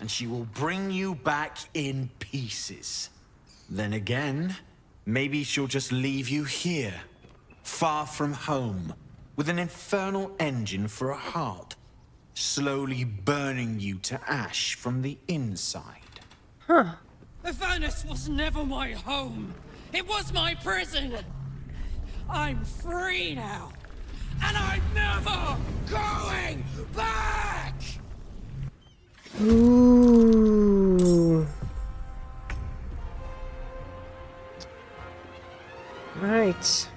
and she will bring you back in pieces. Then again, maybe she'll just leave you here, far from home, with an infernal engine for a heart, slowly burning you to ash from the inside. Huh. Avernus was never my home. It was my prison. I'm free now. And I'm never going back! Ooh. Right.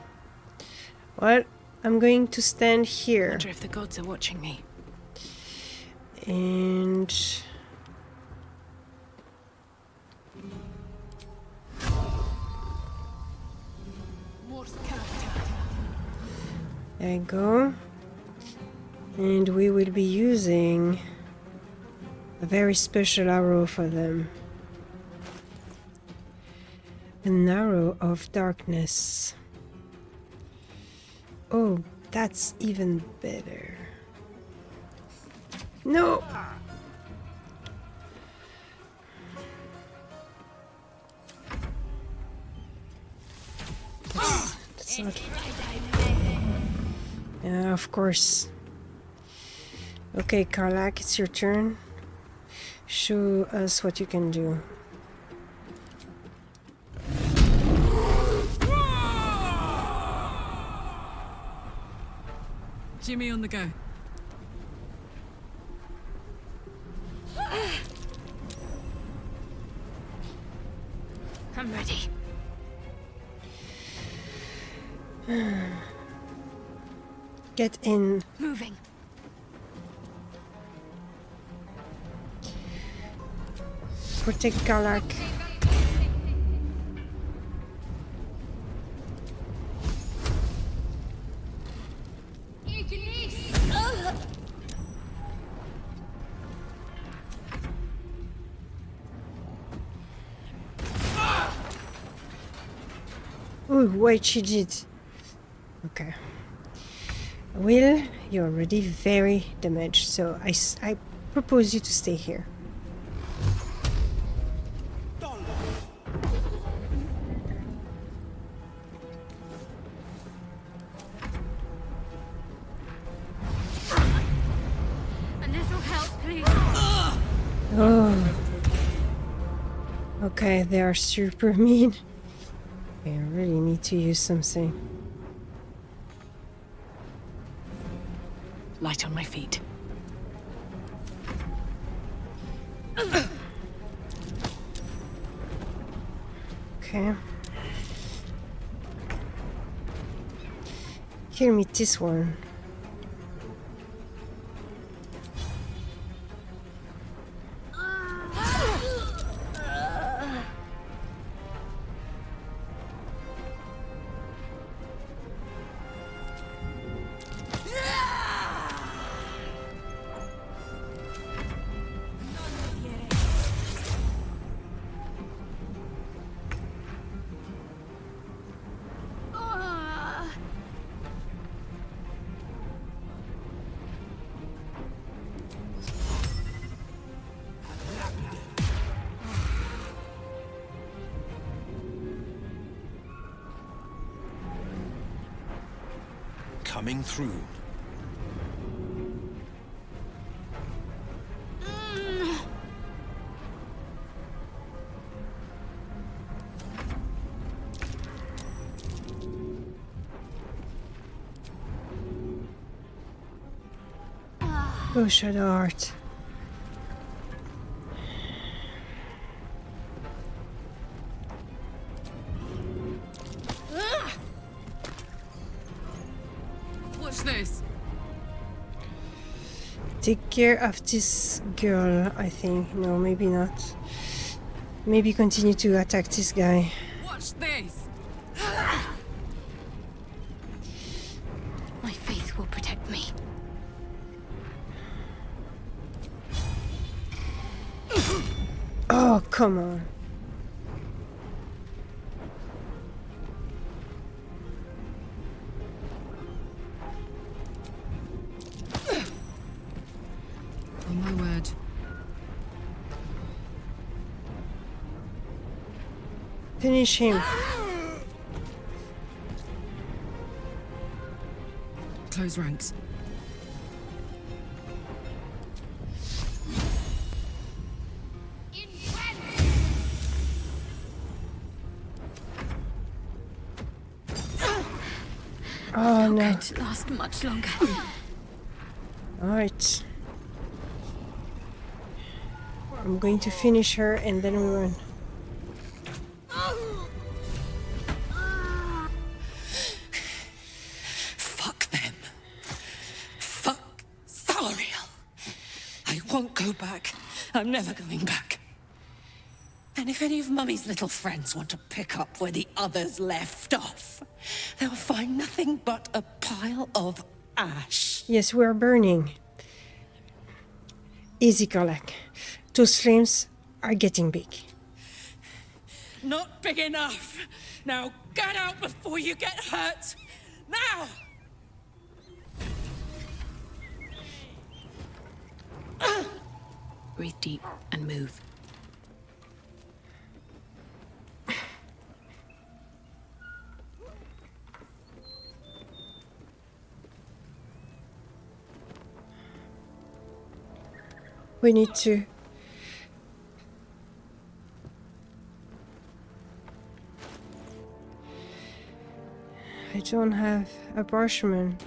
Well, I'm going to stand here. I wonder if the gods are watching me. And... there you go. And we will be using a very special arrow for them. An arrow of darkness. Oh, that's even better. No! That's not... yeah, of course. Okay, Karlach, it's your turn. Show us what you can do. Jimmy on the go. I'm ready. Get in. Moving. Protect Karlach. Oh, wait, she did. Okay. Wyll, you're already very damaged, so I propose you to stay here. A little help, please. Oh. Okay, they are super mean. I really need to use something. Light on my feet. Okay. Here, meet this one. Coming through. Oh, Shadow Heart. Watch this. Take care of this girl, I think. No, maybe not. Maybe continue to attack this guy. Watch this. My faith will protect me. Oh, come on. Oh my word. Finish him. Close ranks. Oh no. Going to last much longer. Alright. I'm going to finish her and then we run. Fuck them. Fuck Thariel. I won't go back. I'm never going back. And if any of Mummy's little friends want to pick up where the others left off, they'll find nothing but a pile of ash. Yes, we're burning. Easy, Karlach. Those flames are getting big. Not big enough. Now get out before you get hurt. Now! Breathe deep and move. We need to... I don't have a parchment.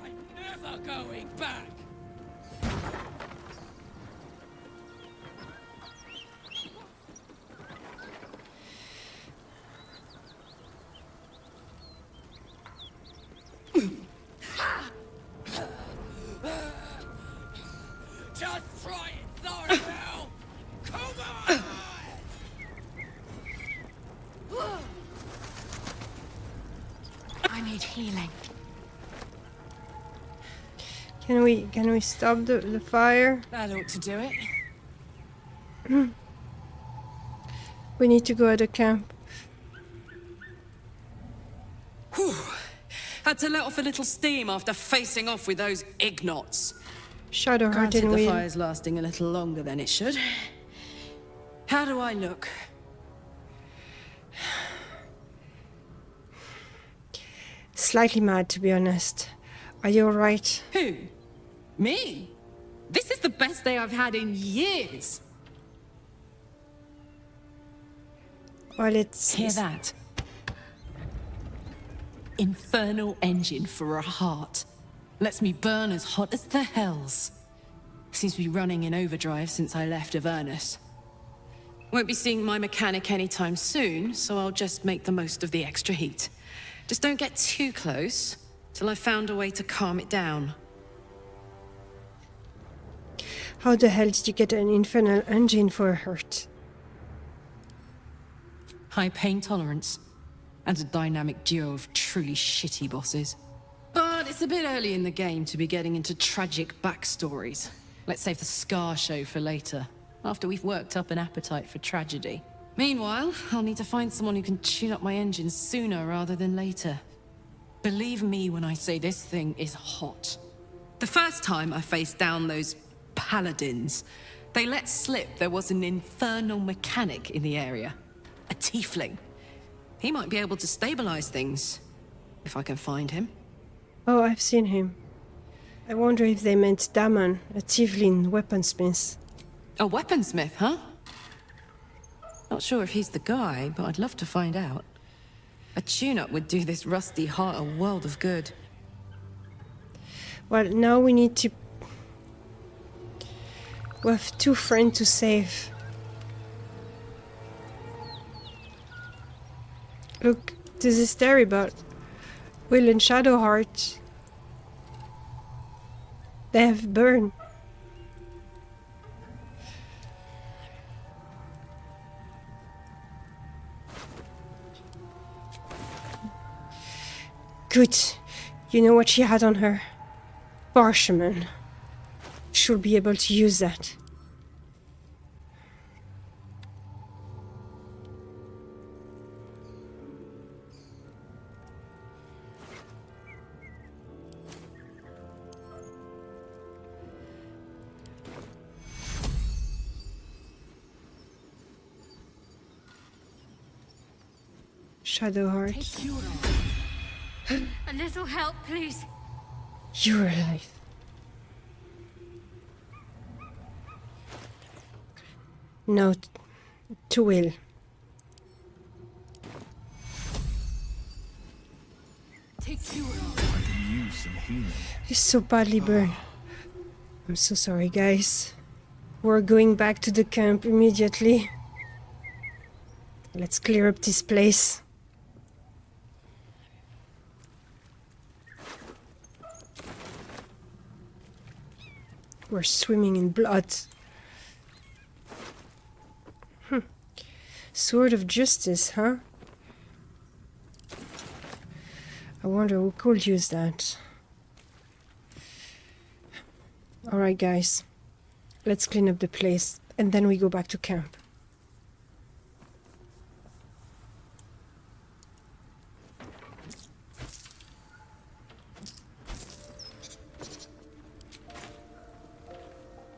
I'm never going back. Just try it, Thariel! Come on! I need healing. Can we stop the fire? That ought to do it. We need to go at the camp. Whew. Had to let off a little steam after facing off with those ignots. Shadowheart Granted, and the Wyll. fire's lasting a little longer than it should. How do I look? Slightly mad, to be honest. Are you alright? Who? Me? This is the best day I've had in years. Well, it's... Hear that? Infernal engine for a heart. Lets me burn as hot as the hells. Seems to be running in overdrive since I left Avernus. Won't be seeing my mechanic anytime soon, so I'll just make the most of the extra heat. Just don't get too close, till I've found a way to calm it down. How the hell did you get an infernal engine for a hurt? High pain tolerance, and a dynamic duo of truly shitty bosses. But it's a bit early in the game to be getting into tragic backstories. Let's save the Scar show for later, after we've worked up an appetite for tragedy. Meanwhile, I'll need to find someone who can tune up my engine sooner rather than later. Believe me when I say this thing is hot. The first time I faced down those paladins, they let slip there was an infernal mechanic in the area. A tiefling. He might be able to stabilize things, if I can find him. Oh, I've seen him. I wonder if they meant Damon, a tiefling weaponsmith. A weaponsmith, huh? Not sure if he's the guy, but I'd love to find out. A tune-up would do this rusty heart a world of good. Well, now we need to... We have 2 friends to save. Look, this is terrible. Wyll and Shadowheart. They have burned. Good. You know what she had on her? Parchment. Should be able to use that. Shadowheart. A little help, please. You're alive. No, to Wyll. Take you. I can use some healing. He's so badly burned. I'm so sorry, guys. We're going back to the camp immediately. Let's clear up this place. We're swimming in blood. Sword of Justice, huh? I wonder who could use that. Alright, guys. Let's clean up the place, and then we go back to camp.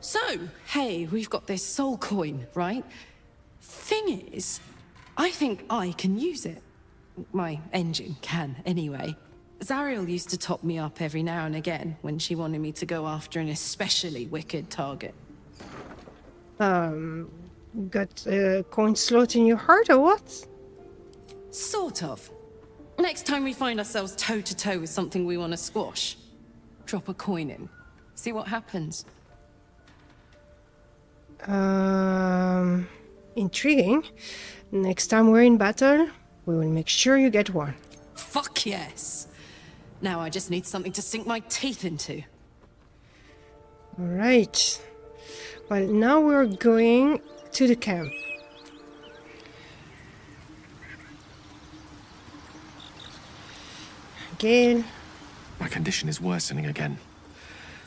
So, hey, we've got this soul coin, right? Thing is, I think I can use it. My engine can, anyway. Zariel used to top me up every now and again when she wanted me to go after an especially wicked target. Got a coin slot in your heart or what? Sort of. Next time we find ourselves toe-to-toe with something we want to squash, drop a coin in. See what happens. Intriguing. Next time we're in battle, we will make sure you get one. Fuck yes! Now I just need something to sink my teeth into. Alright. Well, now we're going to the camp. Gale. My condition is worsening again.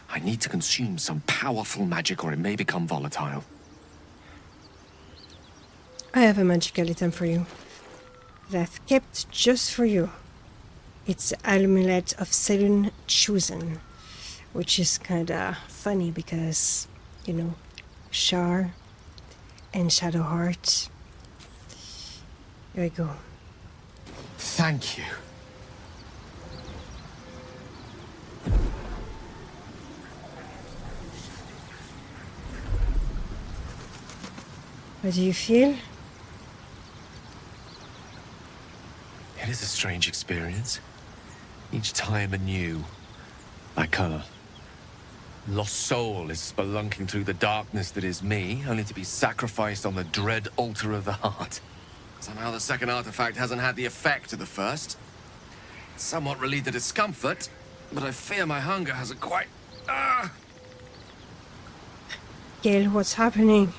I need to consume some powerful magic or it may become volatile. I have a magical item for you that I've kept just for you. It's the Amulet of Selûne Chosen, which is kinda funny because, you know, Shar and Shadowheart. There we go. Thank you. How do you feel? It is a strange experience. Each time anew. Like a lost soul is spelunking through the darkness that is me, only to be sacrificed on the dread altar of the heart. Somehow the second artifact hasn't had the effect of the first. It's somewhat relieved the discomfort, but I fear my hunger hasn't quite... Gale, what's happening?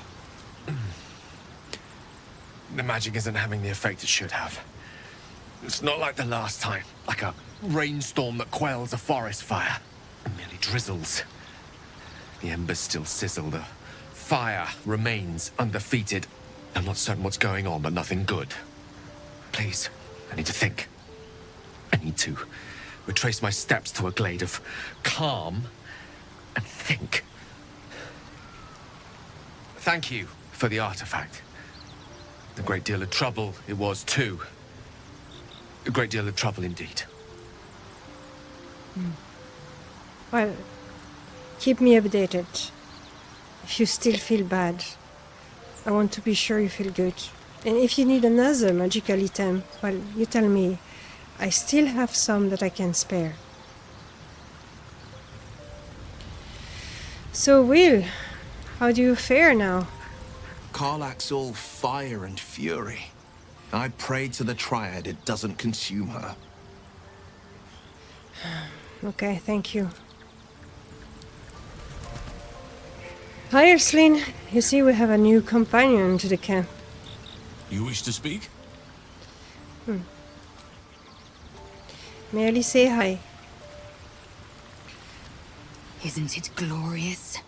The magic isn't having the effect it should have. It's not like the last time, like a rainstorm that quells a forest fire. It merely drizzles. The embers still sizzle, the fire remains undefeated. I'm not certain what's going on, but nothing good. Please, I need to think. I need to retrace my steps to a glade of calm and think. Thank you for the artifact. A great deal of trouble it was, too. A great deal of trouble indeed. Well, keep me updated. If you still feel bad, I want to be sure you feel good. And if you need another magical item, well, you tell me. I still have some that I can spare. So, Wyll, how do you fare now? Karlach's all fire and fury. I pray to the Triad it doesn't consume her. Okay, thank you. Hi, Urslin. You see, we have a new companion to the camp. You wish to speak? Merely say hi. Isn't it glorious?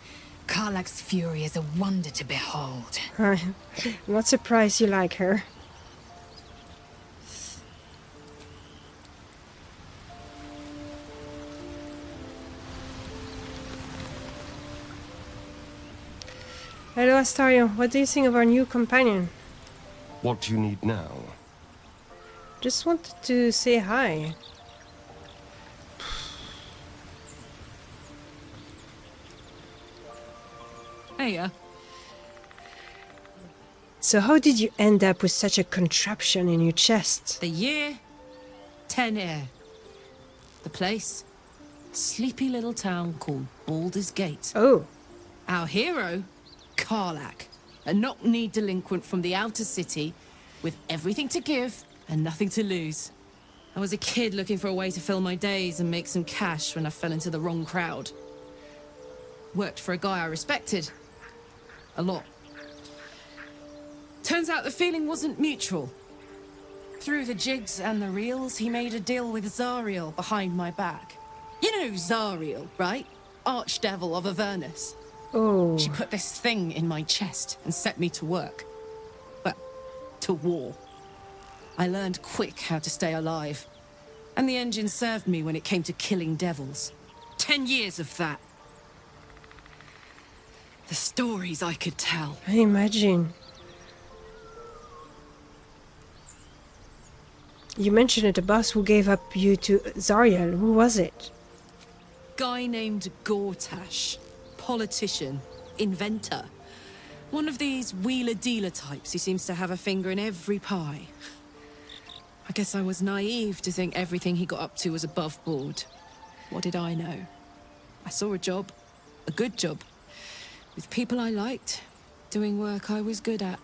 Karlach's fury is a wonder to behold. I'm not surprised you like her. Hello, Astarion. What do you think of our new companion? What do you need now? Just wanted to say hi. Hey, So how did you end up with such a contraption in your chest? the year 10 air. The place, a sleepy little town called Baldurs Gate. Oh, Our hero, Karlach, a knock-kneed delinquent from the outer city with everything to give and nothing to lose. I was a kid looking for a way to fill my days and make some cash when I fell into the wrong crowd. Worked for a guy I respected. A lot. Turns out the feeling wasn't mutual. Through the jigs and the reels, he made a deal with Zariel behind my back. You know Zariel, right? Archdevil of Avernus. oh. She put this thing in my chest and set me to work. Well, to war. I learned quick how to stay alive. And the engine served me when it came to killing devils. 10 years of that. The stories I could tell. I imagine. You mentioned it, a boss who gave up you to Zariel. Who was it? Guy named Gortash. Politician. Inventor. One of these wheeler-dealer types who seems to have a finger in every pie. I guess I was naive to think everything he got up to was above board. What did I know? I saw a job. A good job. With people I liked. Doing work I was good at.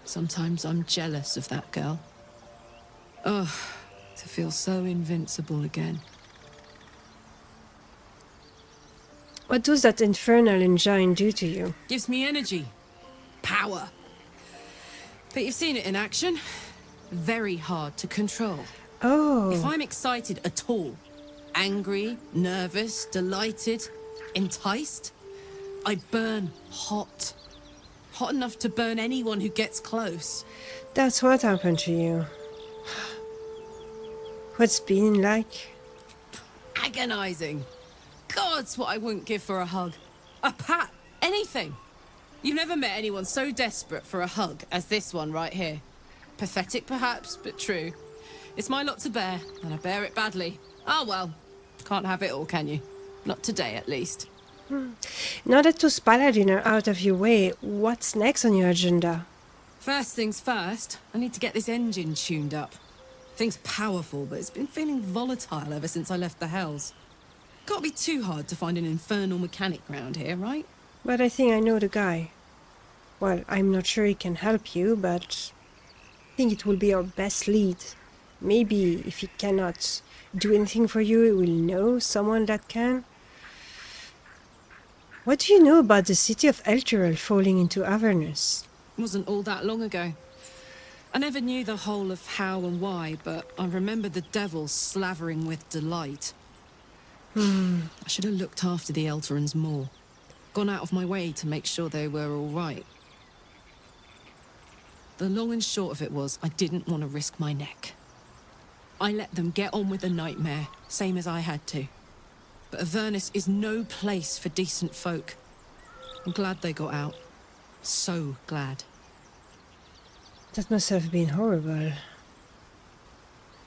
Sometimes I'm jealous of that girl. Ugh, to feel so invincible again. What does that infernal engine do to you? Gives me energy. Power. But you've seen it in action. Very hard to control. Oh, If I'm excited at all, angry, nervous, delighted, enticed, I burn hot. Hot enough to burn anyone who gets close. that's what happened to you. What's been like? Agonizing. God's what I wouldn't give for a hug. A pat. Anything. You've never met anyone so desperate for a hug as this one right here. Pathetic perhaps, but true. It's my lot to bear, and I bear it badly. Oh well. Can't have it all, can you? Not today, at least. Now that those paladins are out of your way, what's next on your agenda? First things first, I need to get this engine tuned up. Thing's powerful, but it's been feeling volatile ever since I left the Hells. Can't be too hard to find an infernal mechanic round here, right? But I think I know the guy. Well, I'm not sure he can help you, but I think it will be our best lead. Maybe if he cannot do anything for you, he will know someone that can. What do you know about the city of Elturel falling into Avernus? Wasn't all that long ago. I never knew the whole of how and why, but I remember the devils slavering with delight. I should have looked after the Elturans more. Gone out of my way to make sure they were all right. The long and short of it was, I didn't want to risk my neck. I let them get on with the nightmare, same as I had to. But Avernus is no place for decent folk. I'm glad they got out. So glad. That must have been horrible.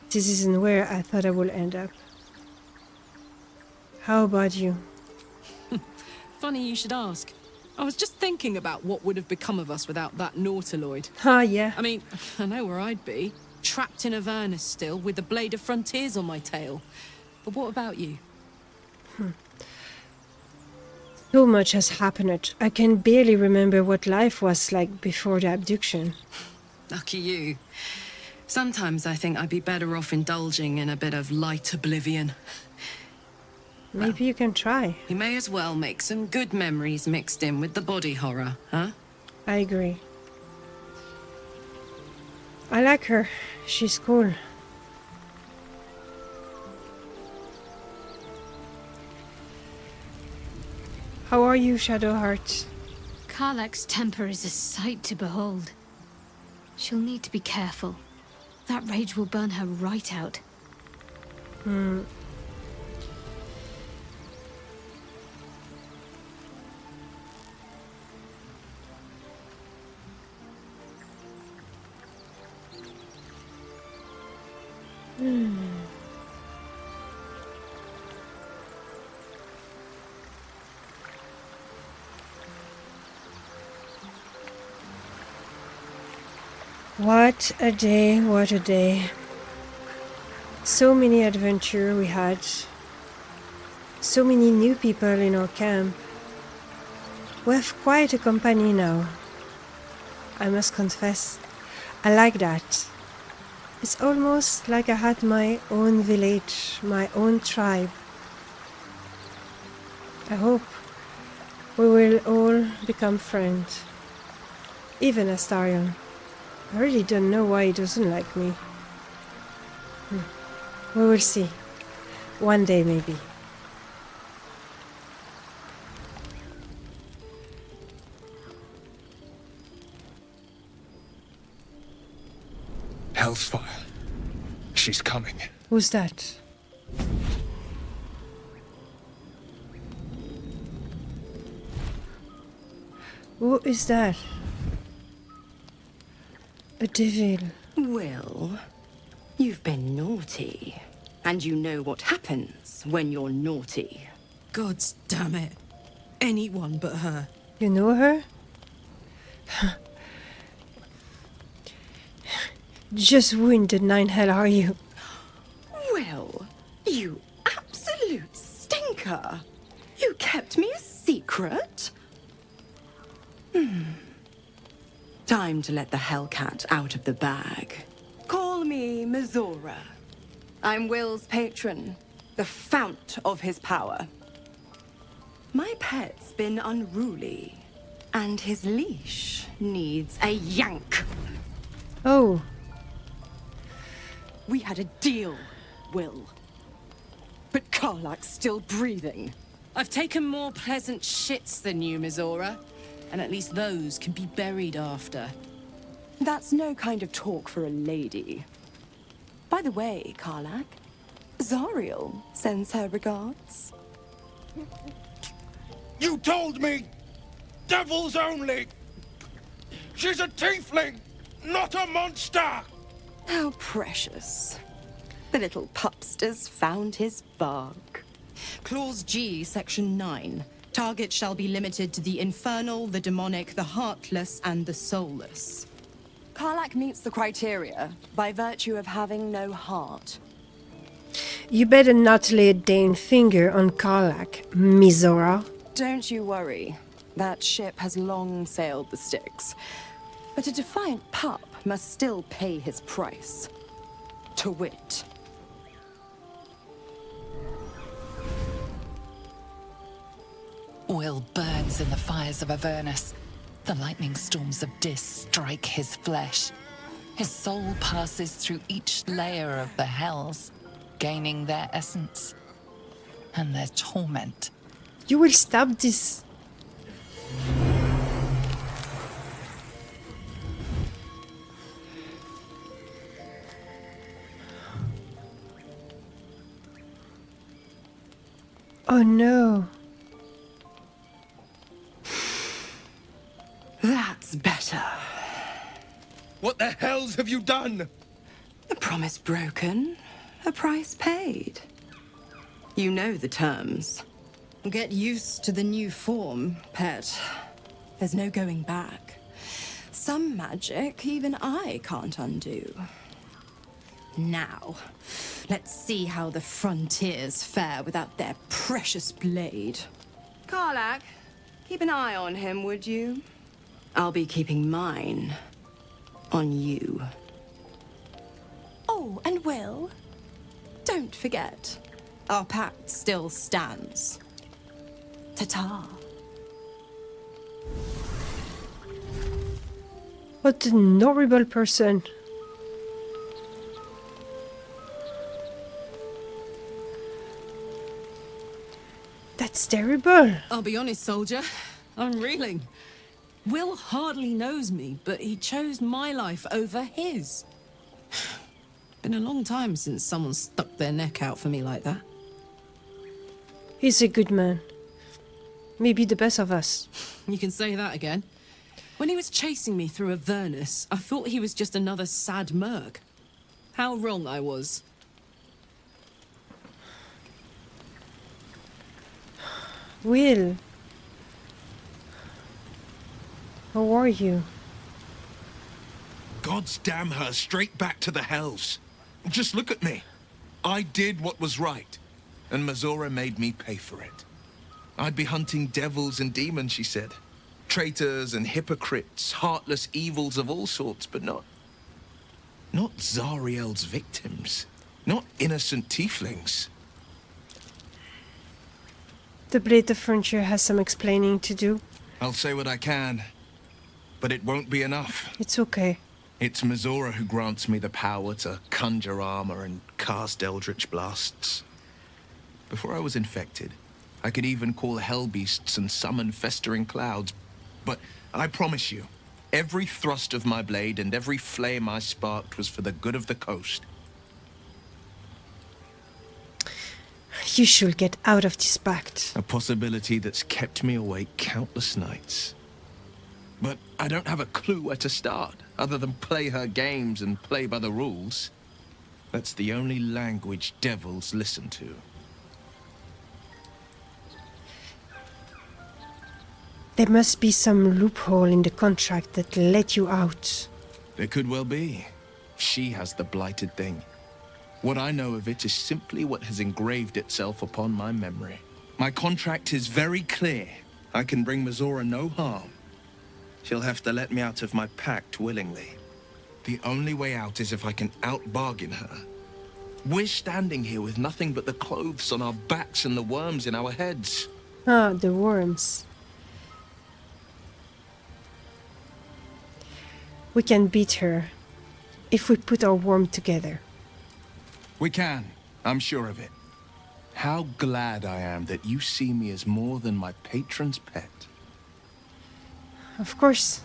This isn't where I thought I would end up. How about you? Funny you should ask. I was just thinking about what would have become of us without that Nautiloid. Ah, yeah. I mean, I know where I'd be. Trapped in Avernus still, with the Blade of Frontiers on my tail. But what about you? So much has happened. I can barely remember what life was like before the abduction. Lucky you. Sometimes I think I'd be better off indulging in a bit of light oblivion. Maybe you can try. We may as well make some good memories mixed in with the body horror, huh? I agree. I like her. She's cool. How are you, Shadowheart? Karlach's temper is a sight to behold. She'll need to be careful. That rage will burn her right out. What a day, what a day. So many adventure we had. So many new people in our camp. We have quite a company now. I must confess, I like that. It's almost like I had my own village, my own tribe. I hope we will all become friends. Even Astarion. I really don't know why he doesn't like me. We will see. One day, maybe. Hellsfire. She's coming. Who's that? Who is that? A devil. Wyll, you've been naughty. And you know what happens when you're naughty. Gods damn it. Anyone but her. You know her? Just who in the nine hell are you? Wyll, you absolute stinker. You kept me a secret? Time to let the Hellcat out of the bag. Call me Mizora. I'm Wyll's patron, the fount of his power. My pet's been unruly, and his leash needs a yank. Oh, We had a deal, Wyll. But Karlach's still breathing. I've taken more pleasant shits than you, Mizora. And at least those can be buried after. That's no kind of talk for a lady. By the way, Karlach, Zariel sends her regards. You told me! Devils only! She's a tiefling, not a monster! How precious. The little pupster's found his bark. Clause G, Section 9. Target shall be limited to the infernal, the demonic, the heartless, and the soulless. Karlach meets the criteria by virtue of having no heart. you better not lay a dang finger on Karlach, Mizora. Don't you worry. That ship has long sailed the Styx. But a defiant pup must still pay his price. To wit, Wyll burns in the fires of Avernus. The lightning storms of Dis strike his flesh. His soul passes through each layer of the hells, gaining their essence and their torment. You will stop this. Oh no. that's better. What the hells have you done? A promise broken, a price paid. You know the terms. Get used to the new form, pet. There's no going back. Some magic even I can't undo. Now, let's see how the frontiers fare without their precious blade. Karlach, keep an eye on him, would you? I'll be keeping mine on you. Oh, and Wyll, don't forget, Our pact still stands. ta-ta. What an horrible person. That's terrible. I'll be honest, soldier. I'm reeling. Wyll hardly knows me, but he chose my life over his. Been a long time since someone stuck their neck out for me like that. He's a good man. Maybe the best of us. You can say that again. When he was chasing me through Avernus, I thought he was just another sad merc. How wrong I was. Wyll. How are you? Gods damn her straight back to the hells. Just look at me. I did what was right, and Mazora made me pay for it. I'd be hunting devils and demons, she said. Traitors and hypocrites, heartless evils of all sorts, but not Zariel's victims. Not innocent tieflings. The Blade of Frontier has some explaining to do. I'll say what I can, but it won't be enough. It's okay. It's Mazora who grants me the power to conjure armor and cast eldritch blasts. Before I was infected, I could even call hell beasts and summon festering clouds. But I promise you, every thrust of my blade and every flame I sparked was for the good of the coast. You should get out of this pact. A possibility that's kept me awake countless nights. But I don't have a clue where to start, other than play her games and play by the rules. That's the only language devils listen to. There must be some loophole in the contract that let you out. There could well be. She has the blighted thing. What I know of it is simply what has engraved itself upon my memory. My contract is very clear. I can bring Mazora no harm. She'll have to let me out of my pact willingly. The only way out is if I can out-bargain her. We're standing here with nothing but the clothes on our backs and the worms in our heads. Ah, the worms. We can beat her if we put our worm together. We can. I'm sure of it. How glad I am that you see me as more than my patron's pet. Of course.